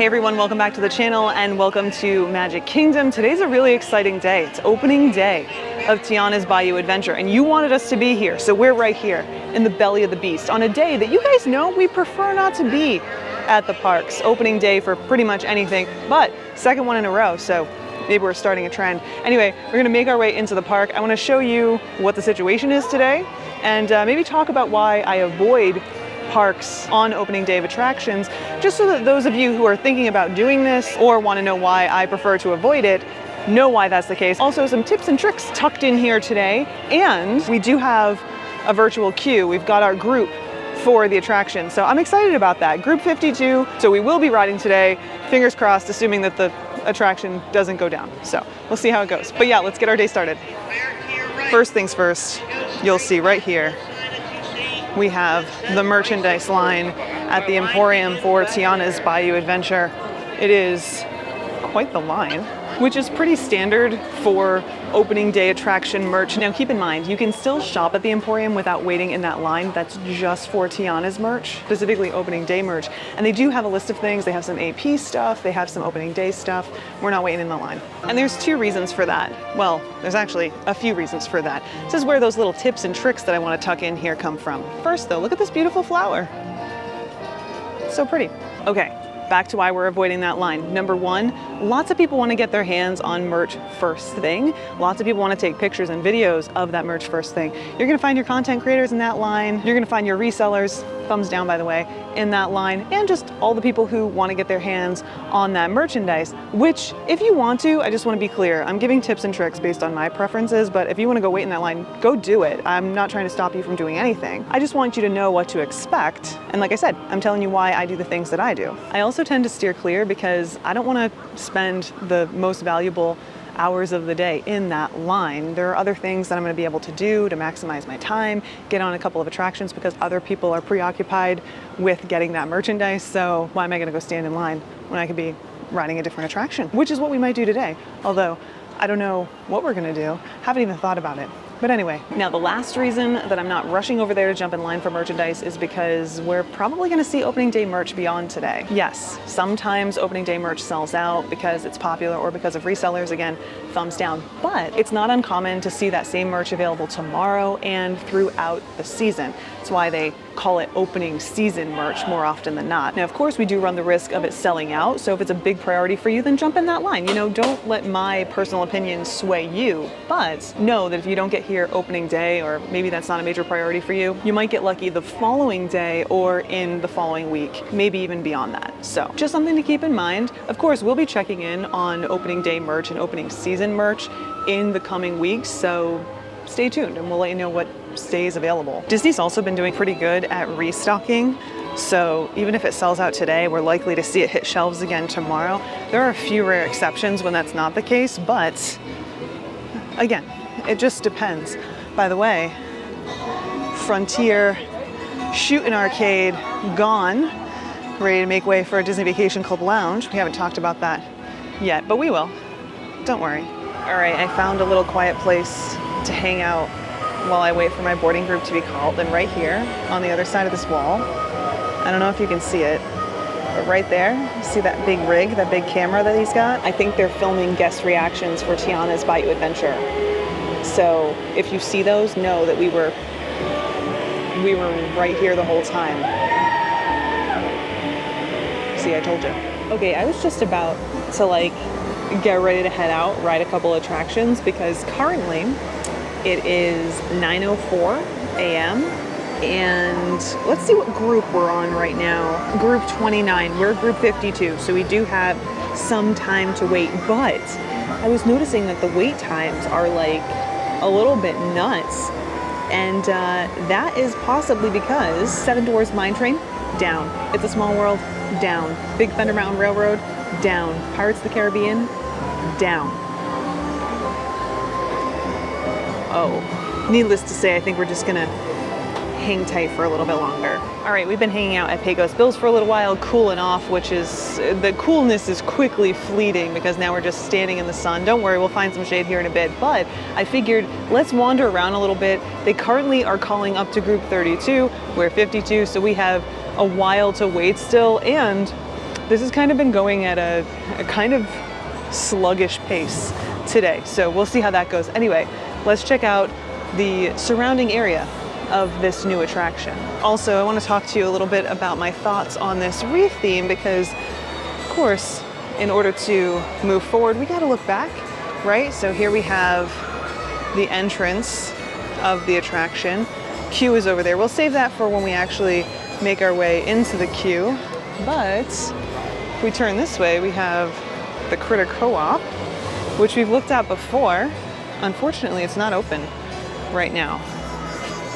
Hey everyone, welcome back to the channel and welcome to Magic Kingdom. Today's a really exciting day. It's opening day of Tiana's Bayou Adventure and you wanted us to be here, so we're right here in the belly of the beast on a day that you guys know we prefer not to be at the parks. Opening day for pretty much anything, but second one in a row, so maybe we're starting a trend. Anyway, we're gonna make our way into the park. I wanna show you what the situation is today and maybe talk about why I avoid parks on opening day of attractions, just so that those of you who are thinking about doing this or want to know why I prefer to avoid it know why that's the case. Also some tips and tricks tucked in here today, and we do have a virtual queue. We've got our group for the attraction, so I'm excited about that. Group 52, so we will be riding today, fingers crossed, assuming that the attraction doesn't go down. So we'll see how it goes. But yeah, let's get our day started. First things first, you'll see right here, we have the merchandise line at the Emporium for Tiana's Bayou Adventure. It is quite the line, which is pretty standard for opening day attraction merch. Now keep in mind, you can still shop at the Emporium without waiting in that line. That's just for Tiana's merch, specifically opening day merch. And they do have a list of things. They have some AP stuff, they have some opening day stuff. We're not waiting in the line. And there's two reasons for that. Well, there's actually a few reasons for that. This is where those little tips and tricks that I want to tuck in here come from. First though, look at this beautiful flower. So pretty. Okay. Back to why we're avoiding that line. Number one, lots of people want to get their hands on merch first thing. Lots of people want to take pictures and videos of that merch first thing. You're going to find your content creators in that line. You're going to find your resellers, thumbs down by the way, in that line, and just all the people who want to get their hands on that merchandise, which if you want to, I just want to be clear, I'm giving tips and tricks based on my preferences, but if you want to go wait in that line, go do it. I'm not trying to stop you from doing anything. I just want you to know what to expect. And like I said, I'm telling you why I do the things that I do. I also tend to steer clear because I don't want to spend the most valuable hours of the day in that line. There are other things that I'm going to be able to do to maximize my time, get on a couple of attractions because other people are preoccupied with getting that merchandise. So why am I going to go stand in line when I could be riding a different attraction, which is what we might do today. Although I don't know what we're going to do. Haven't even thought about it. But anyway, now the last reason that I'm not rushing over there to jump in line for merchandise is because we're probably going to see opening day merch beyond today. Yes, sometimes opening day merch sells out because it's popular or because of resellers. Again, thumbs down. But it's not uncommon to see that same merch available tomorrow and throughout the season. That's why they call it opening season merch more often than not. Now, of course, we do run the risk of it selling out. So if it's a big priority for you, then jump in that line. You know, don't let my personal opinion sway you, but know that if you don't get here opening day, or maybe that's not a major priority for you, you might get lucky the following day or in the following week, maybe even beyond that. So just something to keep in mind. Of course, we'll be checking in on opening day merch and opening season merch in the coming weeks. So stay tuned and we'll let you know what stays available. Disney's also been doing pretty good at restocking. So even if it sells out today, we're likely to see it hit shelves again tomorrow. There are a few rare exceptions when that's not the case, but again, it just depends. By the way, Frontier Shootin' Arcade gone, ready to make way for a Disney Vacation Club Lounge. We haven't talked about that yet, but we will. Don't worry. All right, I found a little quiet place to hang out while I wait for my boarding group to be called, and right here on the other side of this wall, I don't know if you can see it, but right there, you see that big rig, that big camera that he's got? I think they're filming guest reactions for Tiana's Bayou Adventure. So if you see those, know that we were right here the whole time. See, I told you. Okay, I was just about to get ready to head out, ride a couple attractions, because currently it is 9:04 a.m. and let's see what group we're on right now. Group 29, we're group 52, so we do have some time to wait, but I was noticing that the wait times are a little bit nuts, and that is possibly because Seven Dwarfs Mine Train, down. It's a Small World, down. Big Thunder Mountain Railroad, down. Pirates of the Caribbean, down. Oh, needless to say, I think we're just gonna hang tight for a little bit longer. All right, we've been hanging out at Pecos Bills for a little while, cooling off, which is, the coolness is quickly fleeting because now we're just standing in the sun. Don't worry, we'll find some shade here in a bit, but I figured let's wander around a little bit. They currently are calling up to group 32, we're 52, so we have a while to wait still, and This has kind of been going at a kind of sluggish pace today, so we'll see how that goes. Anyway, let's check out the surrounding area of this new attraction. Also, I want to talk to you a little bit about my thoughts on this wreath theme because, of course, in order to move forward, we got to look back, right? So here we have the entrance of the attraction. Queue is over there. We'll save that for when we actually make our way into the queue. But if we turn this way, we have the Critter Co-op, which we've looked at before. Unfortunately, it's not open right now.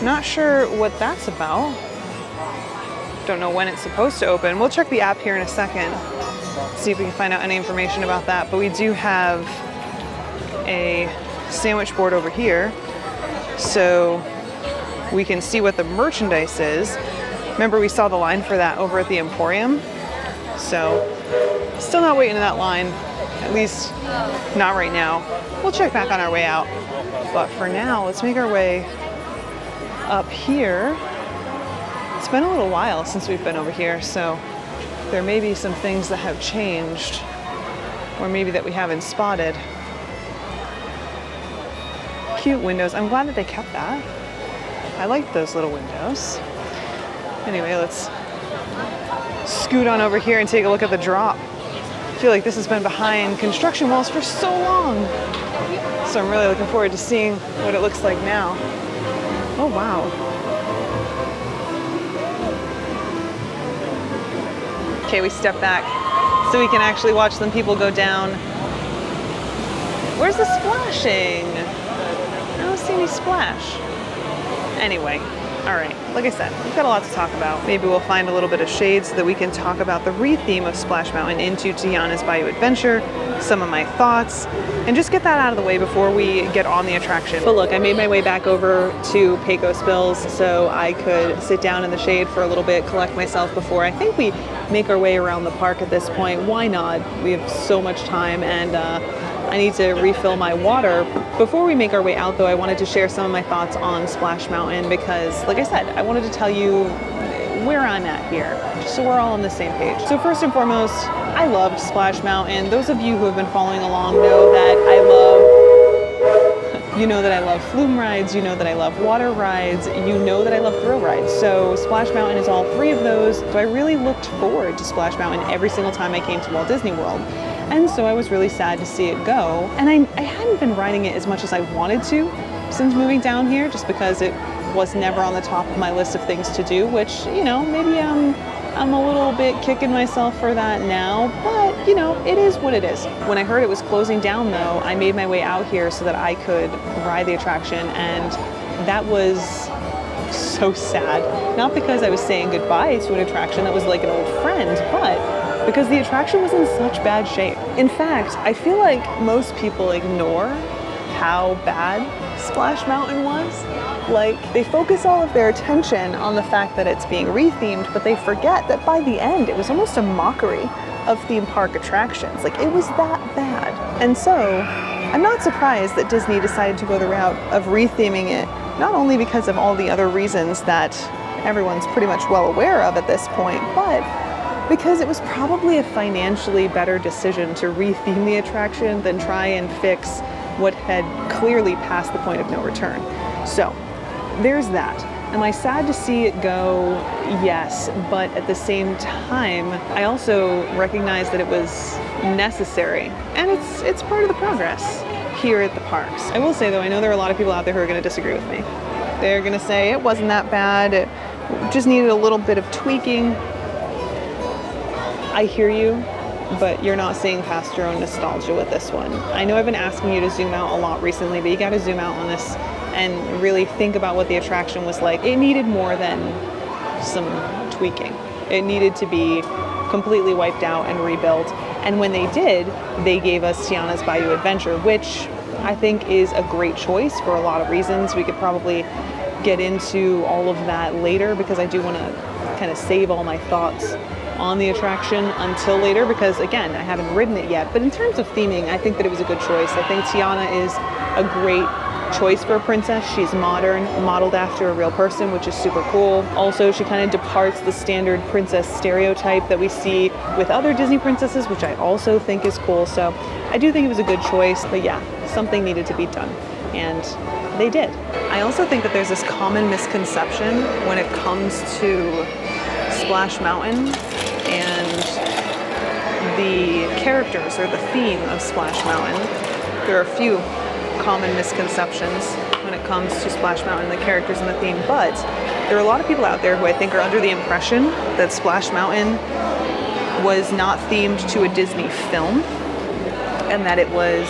Not sure what that's about. Don't know when it's supposed to open. We'll check the app here in a second, see if we can find out any information about that. But we do have a sandwich board over here, so we can see what the merchandise is. Remember, we saw the line for that over at the Emporium. So still not waiting in that line, at least not right now. We'll check back on our way out. But for now, let's make our way up here. It's been a little while since we've been over here, so there may be some things that have changed, or maybe that we haven't spotted. Cute windows. I'm glad that they kept that. I like those little windows. Anyway, let's scoot on over here and take a look at the drop. I feel like this has been behind construction walls for so long. So I'm really looking forward to seeing what it looks like now. Oh, wow. Okay, we step back so we can actually watch some people go down. Where's the splashing? I don't see any splash. Anyway, all right, like I said, we've got a lot to talk about. Maybe we'll find a little bit of shade so that we can talk about the re-theme of Splash Mountain into Tiana's Bayou Adventure, some of my thoughts, and just get that out of the way before we get on the attraction. But look, I made my way back over to Pecos Bills so I could sit down in the shade for a little bit, collect myself before I think we make our way around the park at this point. Why not? We have so much time, and I need to refill my water. Before we make our way out though, I wanted to share some of my thoughts on Splash Mountain because, like I said, I wanted to tell you where I'm at here, just so we're all on the same page. So first and foremost, I loved Splash Mountain. Those of you who have been following along know that you know that I love flume rides, you know that I love water rides, you know that I love thrill rides. So Splash Mountain is all three of those. So I really looked forward to Splash Mountain every single time I came to Walt Disney World. And so I was really sad to see it go. And I hadn't been riding it as much as I wanted to since moving down here, just because it was never on the top of my list of things to do, which, you know, maybe I'm a little bit kicking myself for that now, but you know, it is what it is. When I heard it was closing down though, I made my way out here so that I could ride the attraction, and that was so sad. Not because I was saying goodbye to an attraction that was like an old friend, but because the attraction was in such bad shape. In fact, I feel like most people ignore how bad Splash Mountain was. Like, they focus all of their attention on the fact that it's being rethemed, but they forget that by the end, it was almost a mockery of theme park attractions. Like, it was that bad. And so, I'm not surprised that Disney decided to go the route of retheming it, not only because of all the other reasons that everyone's pretty much well aware of at this point, but because it was probably a financially better decision to retheme the attraction than try and fix what had clearly passed the point of no return. So, there's that. Am I sad to see it go? Yes, but at the same time, I also recognize that it was necessary, and it's part of the progress here at the parks. I will say though, I know there are a lot of people out there who are going to disagree with me. They're going to say it wasn't that bad, it just needed a little bit of tweaking. I hear you, but you're not seeing past your own nostalgia with this one. I know I've been asking you to zoom out a lot recently, but you got to zoom out on this and really think about what the attraction was like. It needed more than some tweaking. It needed to be completely wiped out and rebuilt. And when they did, they gave us Tiana's Bayou Adventure, which I think is a great choice for a lot of reasons. We could probably get into all of that later because I do want to kind of save all my thoughts on the attraction until later because, again, I haven't ridden it yet. But in terms of theming, I think that it was a good choice. I think Tiana is a great choice for a princess. She's modern, modeled after a real person, which is super cool. Also, she kind of departs the standard princess stereotype that we see with other Disney princesses, which I also think is cool. So I do think it was a good choice, but yeah, something needed to be done, and they did. I also think that there's this common misconception when it comes to Splash Mountain and the characters or the theme of Splash Mountain. There are a few common misconceptions when it comes to Splash Mountain, the characters and the theme, but there are a lot of people out there who I think are under the impression that Splash Mountain was not themed to a Disney film and that it was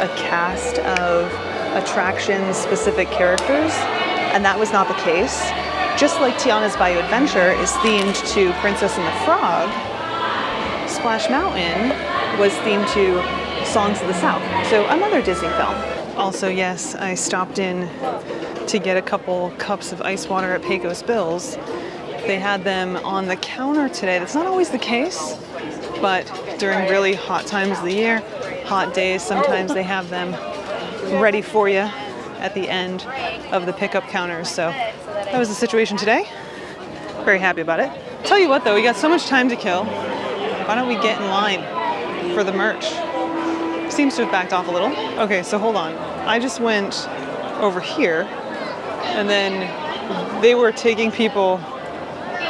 a cast of attraction-specific characters, and that was not the case. Just like Tiana's Bayou Adventure is themed to Princess and the Frog, Splash Mountain was themed to Songs of the South, so another Disney film. Also, yes, I stopped in to get a couple cups of ice water at Pecos Bill's. They had them on the counter today. That's not always the case, but during really hot times of the year, hot days, sometimes they have them ready for you at the end of the pickup counters. So that was the situation today. Very happy about it. Tell you what though, we got so much time to kill. Why don't we get in line for the merch? Seems to have backed off a little. Okay, so hold on. I just went over here and then they were taking people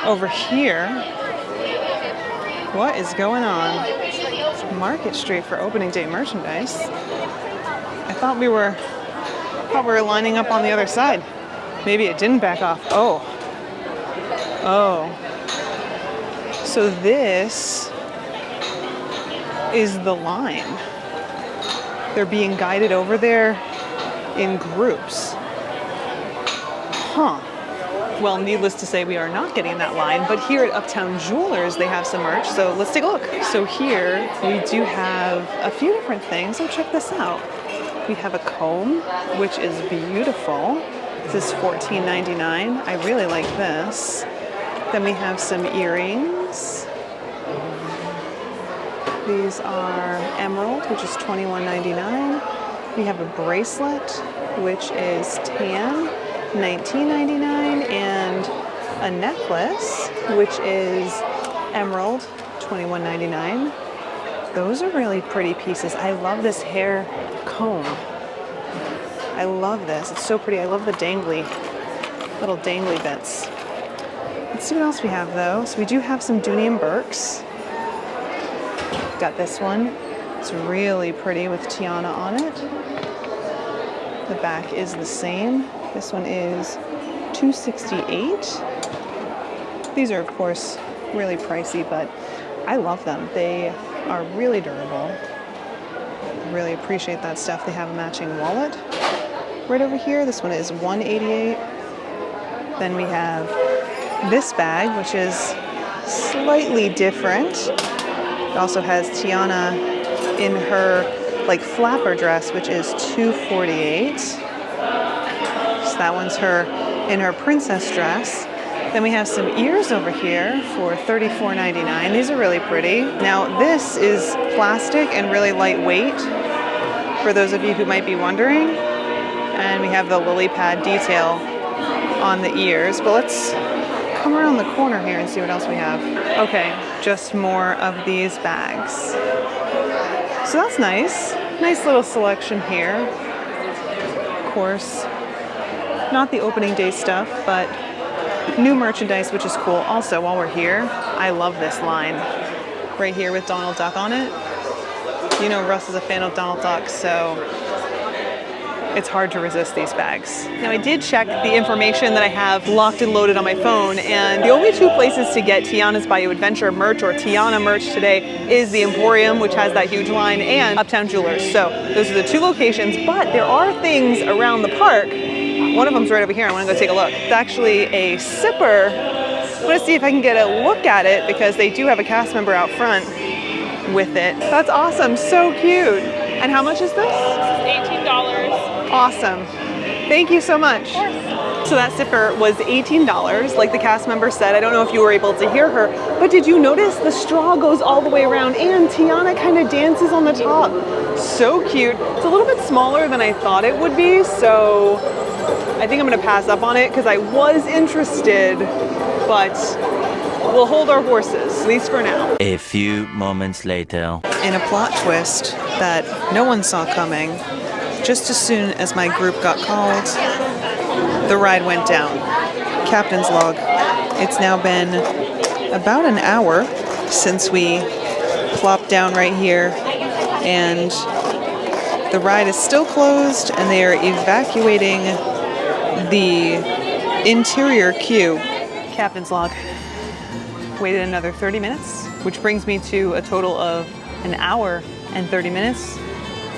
over here. What is going on? Market Street for opening day merchandise. I thought we were lining up on the other side. Maybe it didn't back off. Oh. So this is the line. They're being guided over there in groups. Huh. Well, needless to say, we are not getting in that line, but here at Uptown Jewelers, they have some merch, so let's take a look. So here, we do have a few different things, so check this out. We have a comb, which is beautiful. This is $14.99. I really like this. Then we have some earrings. These are emerald, which is $21.99. We have a bracelet, which is tan, $19.99, and a necklace, which is emerald, $21.99. Those are really pretty pieces. I love this hair comb. I love this. It's so pretty. I love the little dangly bits. Let's see what else we have though. So we do have some Dooney and Burke's. Got this one. It's really pretty with Tiana on it. The back is the same. This one is $268. These are, of course, really pricey, but I love them. They are really durable. Really appreciate that stuff. They have a matching wallet right over here. This one is $188. Then we have this bag, which is slightly different. It also has Tiana in her like flapper dress, which is $248. So that one's her in her princess dress. Then we have some ears over here for $34.99. These are really pretty. Now this is plastic and really lightweight, for those of you who might be wondering. And we have the lily pad detail on the ears. But let's come around the corner here and see what else we have. Okay, just more of these bags. So that's nice. Nice little selection here. Of course, not the opening day stuff, but new merchandise, which is cool. Also, while we're here, I love this line right here with Donald Duck on it. You know Russ is a fan of Donald Duck, so it's hard to resist these bags. Now I did check the information that I have locked and loaded on my phone, and the only two places to get Tiana's Bayou Adventure merch or Tiana merch today is the Emporium, which has that huge line, and Uptown Jewelers. So those are the two locations, but there are things around the park. One of them's right over here. I want to go take a look. It's actually a sipper. I'm going to see if I can get a look at it because they do have a cast member out front with it. That's awesome. So cute. And how much is this? $18. Awesome. Thank you so much. So that sipper was $18, like the cast member said. I don't know if you were able to hear her, but did you notice the straw goes all the way around and Tiana kind of dances on the top? So cute. It's a little bit smaller than I thought it would be, so I think I'm gonna pass up on it because I was interested, but we'll hold our horses, at least for now. A few moments later. In a plot twist that no one saw coming, just as soon as my group got called, the ride went down. Captain's log. It's now been about an hour since we plopped down right here, and the ride is still closed, and they are evacuating the interior queue. Captain's log. Waited another 30 minutes, which brings me to a total of an hour and 30 minutes,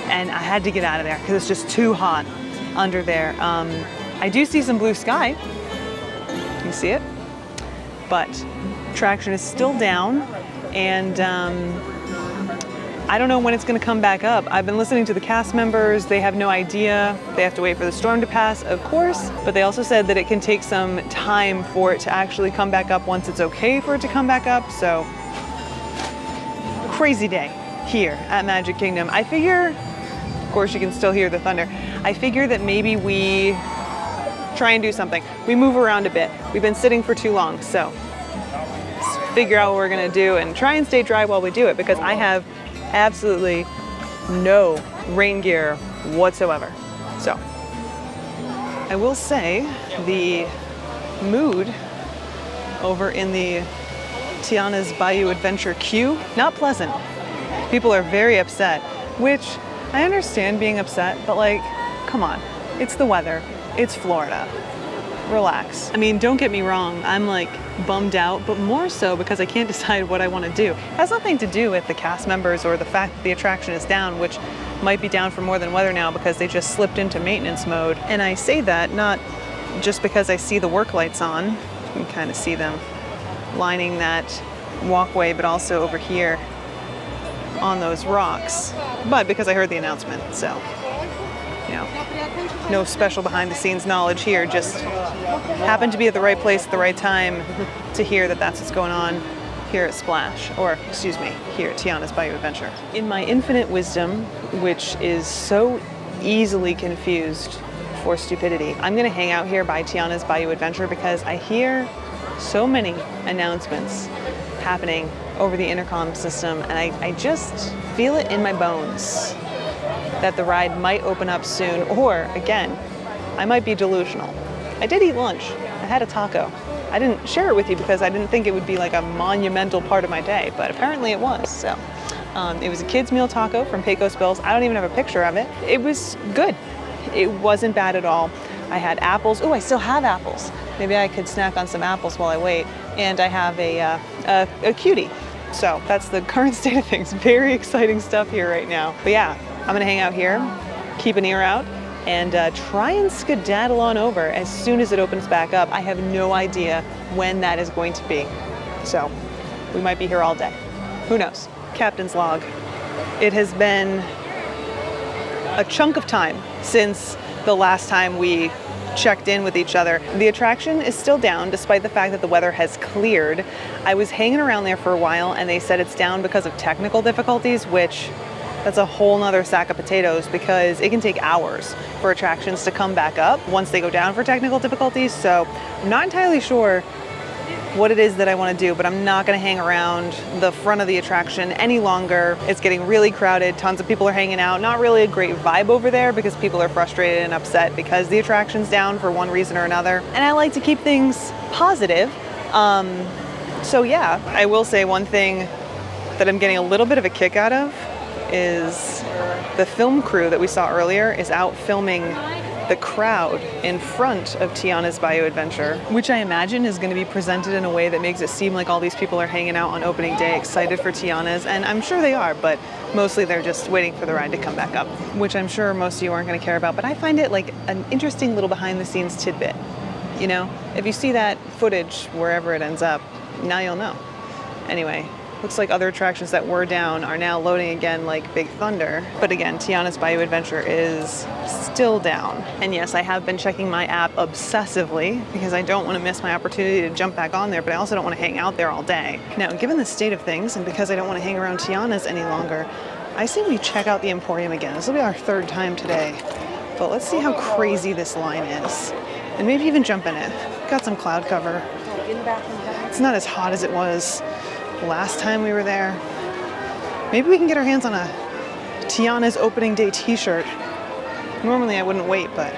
and I had to get out of there because it's just too hot under there. I do see some blue sky. You see it? But traction is still down, and I don't know when it's going to come back up. I've been listening to the cast members. They have no idea. They have to wait for the storm to pass, of course, but they also said that it can take some time for it to actually come back up once it's okay for it to come back up. So crazy day here at Magic Kingdom. I figure, of course you can still hear the thunder, I figure that maybe we try and do something. We move around a bit. We've been sitting for too long, so let's figure out what we're gonna do and try and stay dry while we do it, because I have absolutely no rain gear whatsoever. So I will say the mood over in the Tiana's Bayou Adventure queue, not pleasant. People are very upset, which I understand being upset, but like, come on, it's the weather, it's Florida, relax. I mean, don't get me wrong, I'm like bummed out, but more so because I can't decide what I want to do. It has nothing to do with the cast members or the fact that the attraction is down, which might be down for more than weather now because they just slipped into maintenance mode. And I say that not just because I see the work lights on, you can kind of see them lining that walkway, but also over here on those rocks, but because I heard the announcement. So, you know, no special behind the scenes knowledge here, just happened to be at the right place at the right time to hear that that's what's going on here at Splash, or excuse me, here at Tiana's Bayou Adventure. In my infinite wisdom, which is so easily confused for stupidity, I'm gonna hang out here by Tiana's Bayou Adventure because I hear so many announcements happening over the intercom system, and I just feel it in my bones that the ride might open up soon, or again, I might be delusional. I did eat lunch. I had a taco. I didn't share it with you because I didn't think it would be like a monumental part of my day, but apparently it was. So it was a kid's meal taco from Pecos Bills. I don't even have a picture of it. It was good. It wasn't bad at all. I had apples. Oh, I still have apples. Maybe I could snack on some apples while I wait. And I have a cutie. So that's the current state of things. Very exciting stuff here right now. But yeah, I'm gonna hang out here, keep an ear out, and try and skedaddle on over as soon as it opens back up. I have no idea when that is going to be. So we might be here all day. Who knows? Captain's log. It has been a chunk of time since the last time we checked in with each other. The attraction is still down despite the fact that the weather has cleared. I was hanging around there for a while and they said it's down because of technical difficulties, which that's a whole nother sack of potatoes because it can take hours for attractions to come back up once they go down for technical difficulties. So I'm not entirely sure what it is that I want to do, but I'm not going to hang around the front of the attraction any longer. It's getting really crowded. Tons of people are hanging out. Not really a great vibe over there because people are frustrated and upset because the attraction's down for one reason or another. And I like to keep things positive. So yeah, I will say one thing that I'm getting a little bit of a kick out of is the film crew that we saw earlier is out filming the crowd in front of Tiana's Bayou Adventure, which I imagine is going to be presented in a way that makes it seem like all these people are hanging out on opening day excited for Tiana's, and I'm sure they are, but mostly they're just waiting for the ride to come back up, which I'm sure most of you aren't going to care about, but I find it like an interesting little behind the scenes tidbit. You know, if you see that footage wherever it ends up, now you'll know. Anyway, Looks like other attractions that were down are now loading again, like Big Thunder. But again, Tiana's Bayou Adventure is still down. And yes, I have been checking my app obsessively because I don't want to miss my opportunity to jump back on there, but I also don't want to hang out there all day. Now, given the state of things, and because I don't want to hang around Tiana's any longer, I say we check out the Emporium again. This will be our third time today. But let's see how crazy this line is. And maybe even jump in it. Got some cloud cover. It's not as hot as it was last time we were there. Maybe we can get our hands on a Tiana's opening day t-shirt. Normally I wouldn't wait, but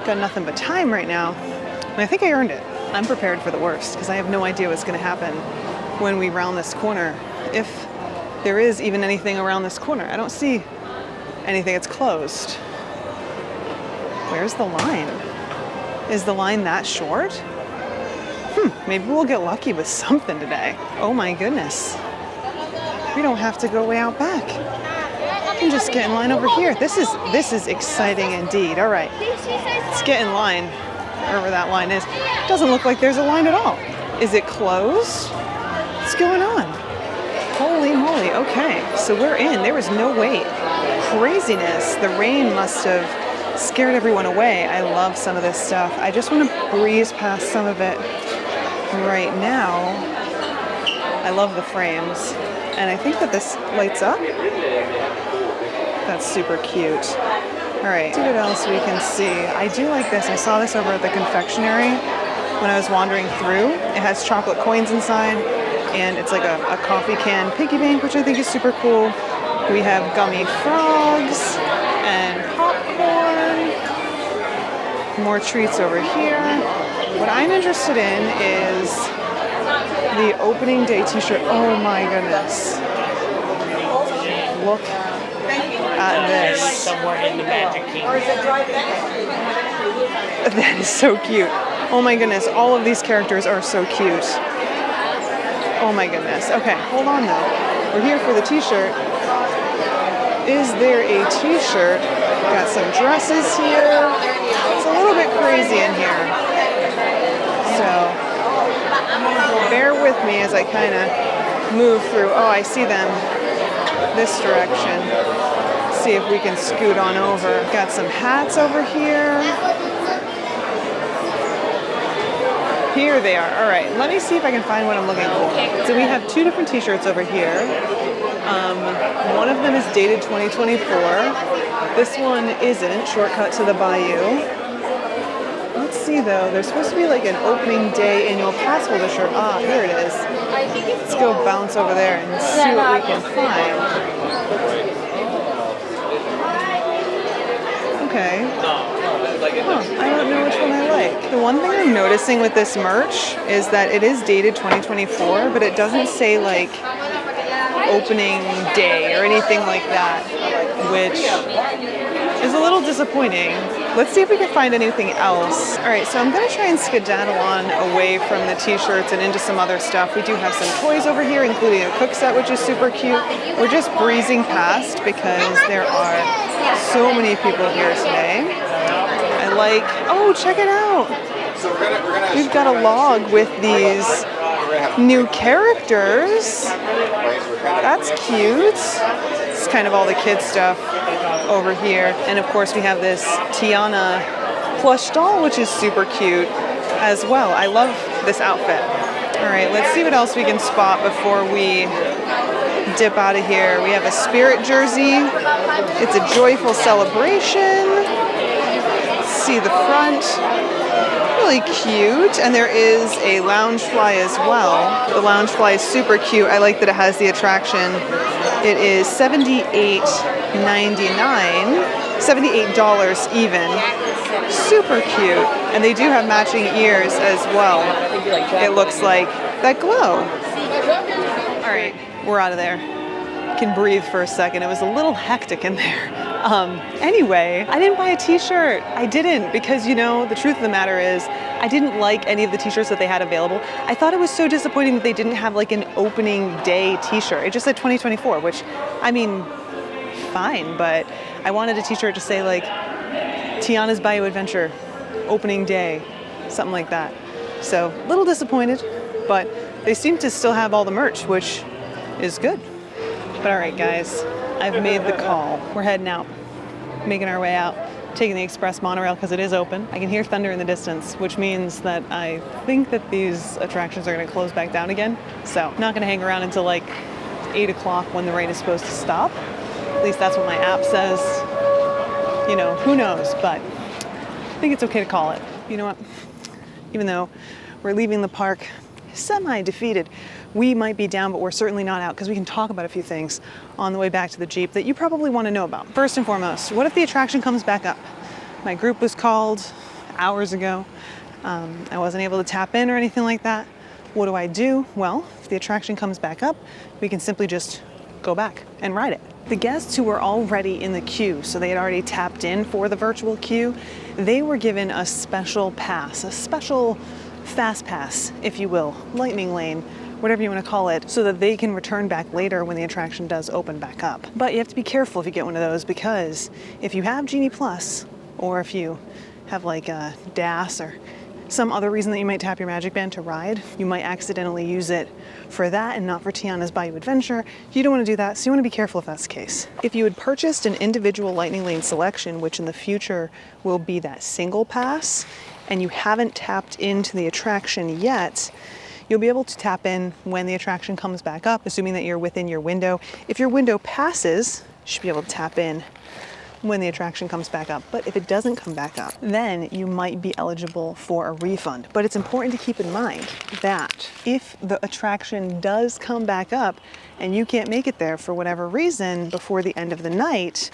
got nothing but time right now. And I think I earned it. I'm prepared for the worst because I have no idea what's gonna happen when we round this corner. If there is even anything around this corner. I don't see anything, it's closed. Where's the line? Is the line that short? Maybe we'll get lucky with something today. Oh my goodness. We don't have to go way out back. I can just get in line over here. This is exciting indeed. All right, let's get in line, wherever that line is. Doesn't look like there's a line at all. Is it closed? What's going on? Holy moly, okay, so we're in. There was no wait. Craziness. The rain must have scared everyone away. I love some of this stuff. I just want to breeze past some of it right now. I love the frames. And I think that this lights up. That's super cute. All right, see what else we can see. I do like this. I saw this over at the confectionery when I was wandering through. It has chocolate coins inside, and it's like a coffee can piggy bank, which I think is super cool. We have gummy frogs and popcorn. More treats over here. What I'm interested in is the opening day t-shirt. Oh my goodness. Look at this. Somewhere in the Magic Kingdom. That is so cute. Oh my goodness, all of these characters are so cute. Oh my goodness. Okay, hold on though. We're here for the t-shirt. Is there a t-shirt? Got some dresses here. It's a little bit crazy in here. So, bear with me as I kind of move through. Oh, I see them this direction. See if we can scoot on over. Got some hats over here. Here they are. All right, let me see if I can find what I'm looking for. So we have two different t-shirts over here. One of them is dated 2024. This one isn't. Shortcut to the Bayou. Let's see though. There's supposed to be like an opening day annual pass holder shirt. Ah, here it is. Let's go bounce over there and see what we can find. Okay. Huh, I don't know which one I like. The one thing I'm noticing with this merch is that it is dated 2024, but it doesn't say like opening day or anything like that, which is a little disappointing. Let's see if we can find anything else. All right, so I'm gonna try and skedaddle on away from the t-shirts and into some other stuff. We do have some toys over here, including a cook set, which is super cute. We're just breezing past because there are so many people here today. I like, oh, check it out. We've got a log with these new characters. That's cute. It's kind of all the kids stuff over here. And of course we have this Tiana plush doll, which is super cute as well. I love this outfit. All right, let's see what else we can spot before we dip out of here. We have a Spirit jersey. It's a joyful celebration. Let's see the front. Really cute, and there is a Loungefly as well. The Loungefly is super cute. I like that it has the attraction. It is $78.99, $78 even. Super cute, and they do have matching ears as well. It looks like that glow. All right, we're out of there. Can breathe for a second. It was a little hectic in there. Anyway, I didn't buy a t-shirt. I didn't, because you know, the truth of the matter is I didn't like any of the t-shirts that they had available. I thought it was so disappointing that they didn't have like an opening day t-shirt. It just said 2024, which, I mean, fine, but I wanted a t-shirt to say like Tiana's Bayou Adventure, opening day, something like that. So, a little disappointed, but they seem to still have all the merch, which is good. But all right, guys, I've made the call. We're heading out, making our way out, taking the express monorail because it is open. I can hear thunder in the distance, which means that I think that these attractions are going to close back down again. So I'm not going to hang around until like 8 o'clock when the rain is supposed to stop. At least that's what my app says. You know, who knows, but I think it's okay to call it. You know what? Even though we're leaving the park semi-defeated, we might be down, but we're certainly not out because we can talk about a few things on the way back to the Jeep that you probably want to know about. First and foremost, what if the attraction comes back up? My group was called hours ago. I wasn't able to tap in or anything like that. What do I do? Well, if the attraction comes back up, we can simply just go back and ride it. The guests who were already in the queue, so they had already tapped in for the virtual queue, they were given a special pass, a special fast pass, if you will, lightning lane, whatever you want to call it, so that they can return back later when the attraction does open back up. But you have to be careful if you get one of those, because if you have Genie Plus, or if you have like a DAS or some other reason that you might tap your Magic Band to ride, you might accidentally use it for that and not for Tiana's Bayou Adventure. You don't want to do that, so you want to be careful if that's the case. If you had purchased an individual lightning lane selection, which in the future will be that single pass, and you haven't tapped into the attraction yet, you'll be able to tap in when the attraction comes back up, assuming that you're within your window. If your window passes, you should be able to tap in when the attraction comes back up. But if it doesn't come back up, then you might be eligible for a refund. But it's important to keep in mind that if the attraction does come back up and you can't make it there for whatever reason before the end of the night,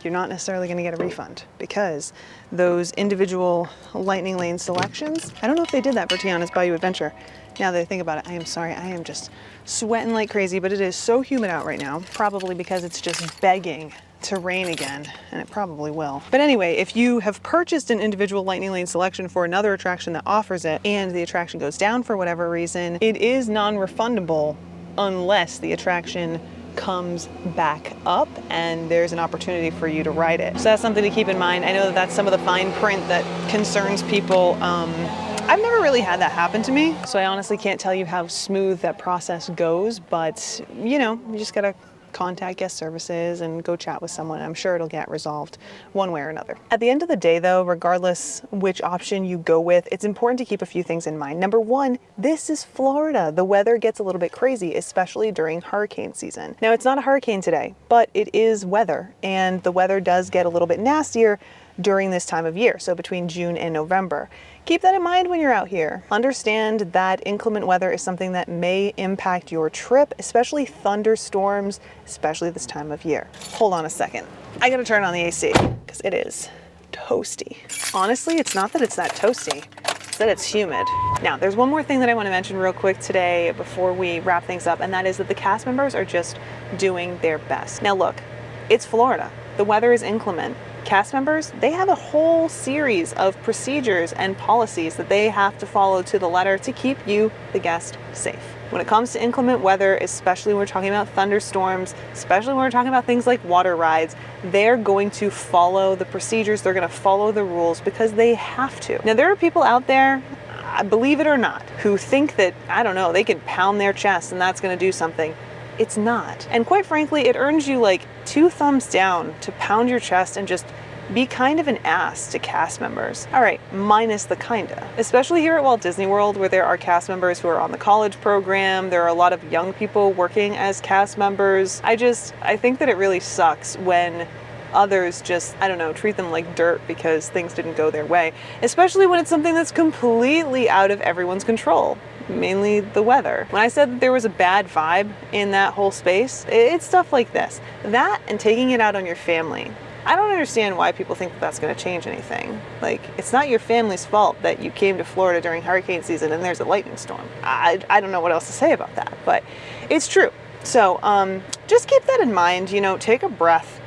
you're not necessarily going to get a refund, because those individual lightning lane selections, I don't know if they did that for Tiana's Bayou Adventure. Now that I think about it, I am sorry, I am just sweating like crazy, but it is so humid out right now, probably because it's just begging to rain again, and it probably will. But anyway, if you have purchased an individual lightning lane selection for another attraction that offers it, and the attraction goes down for whatever reason, it is non-refundable unless the attraction comes back up and there's an opportunity for you to ride it. So that's something to keep in mind. I know that that's some of the fine print that concerns people. I've never really had that happen to me, so I honestly can't tell you how smooth that process goes, but you know, you just gotta contact guest services and go chat with someone. I'm sure it'll get resolved one way or another. At the end of the day though, regardless which option you go with, it's important to keep a few things in mind. Number one, this is Florida. The weather gets a little bit crazy, especially during hurricane season. Now it's not a hurricane today, but it is weather, and the weather does get a little bit nastier during this time of year, so between June and November. Keep that in mind when you're out here. Understand that inclement weather is something that may impact your trip, especially thunderstorms, especially this time of year. Hold on a second. I gotta turn on the AC because it is toasty. Honestly, it's not that it's that toasty, it's that it's humid. Now, there's one more thing that I want to mention real quick today before we wrap things up, and that is that the cast members are just doing their best. Now look, it's Florida. The weather is inclement. Cast members, they have a whole series of procedures and policies that they have to follow to the letter to keep you, the guest, safe. When it comes to inclement weather, especially when we're talking about thunderstorms, especially when we're talking about things like water rides, they're going to follow the procedures, they're going to follow the rules because they have to. Now, there are people out there, believe it or not, who think that, I don't know, they can pound their chest and that's going to do something. It's not. And quite frankly, it earns you like 2 thumbs down to pound your chest and just be kind of an ass to cast members. All right, minus the kinda. Especially here at Walt Disney World, where there are cast members who are on the college program, there are a lot of young people working as cast members. I think that it really sucks when others just, I don't know, treat them like dirt because things didn't go their way, especially when it's something that's completely out of everyone's control. Mainly the weather. When I said that there was a bad vibe in that whole space, it's stuff like this. That and taking it out on your family. I don't understand why people think that that's going to change anything. Like, it's not your family's fault that you came to Florida during hurricane season and there's a lightning storm. I don't know what else to say about that, but it's true. So just keep that in mind, you know, take a breath.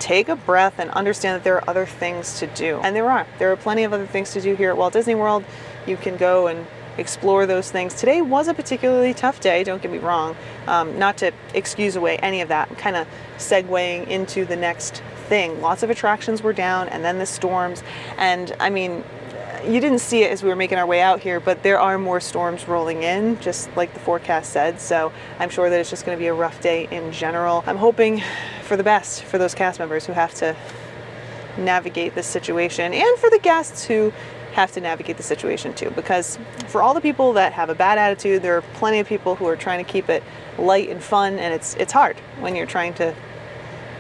Take a breath and understand that there are other things to do. And there are plenty of other things to do here at Walt Disney World. You can go and explore those things. Today was a particularly tough day, don't get me wrong. Not to excuse away any of that, I'm kind of segueing into the next thing. Lots of attractions were down, and then the storms. And I mean, You didn't see it as we were making our way out here, but there are more storms rolling in, just like the forecast said. So I'm sure that it's just going to be a rough day in general. I'm hoping for the best for those cast members who have to navigate this situation, and for the guests who have to navigate the situation too, because for all the people that have a bad attitude, there are plenty of people who are trying to keep it light and fun, and it's hard when you're trying to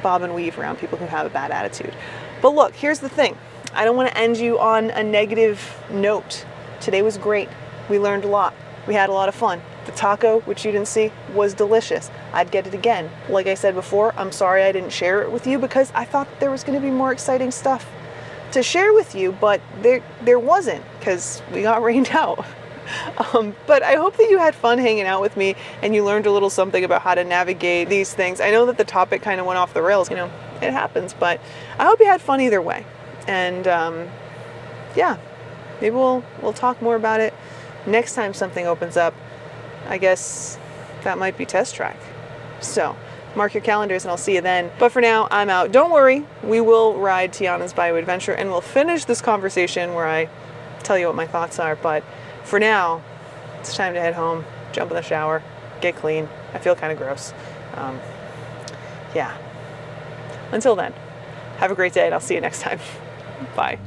bob and weave around people who have a bad attitude. But look, here's the thing. I don't want to end you on a negative note. Today was great. We learned a lot. We had a lot of fun. The taco, which you didn't see, was delicious. I'd get it again. Like I said before, I'm sorry I didn't share it with you because I thought there was going to be more exciting stuff to share with you, but there wasn't, because we got rained out. But I hope that you had fun hanging out with me and you learned a little something about how to navigate these things. I know that the topic kind of went off the rails, you know, it happens, but I hope you had fun either way. And yeah, maybe we'll talk more about it next time something opens up. I guess that might be Test Track. So mark your calendars and I'll see you then. But for now, I'm out. Don't worry, we will ride Tiana's Bayou adventure and we'll finish this conversation where I tell you what my thoughts are. But for now, it's time to head home, jump in the shower, get clean. I feel kind of gross. Yeah. Until then, have a great day and I'll see you next time. Bye.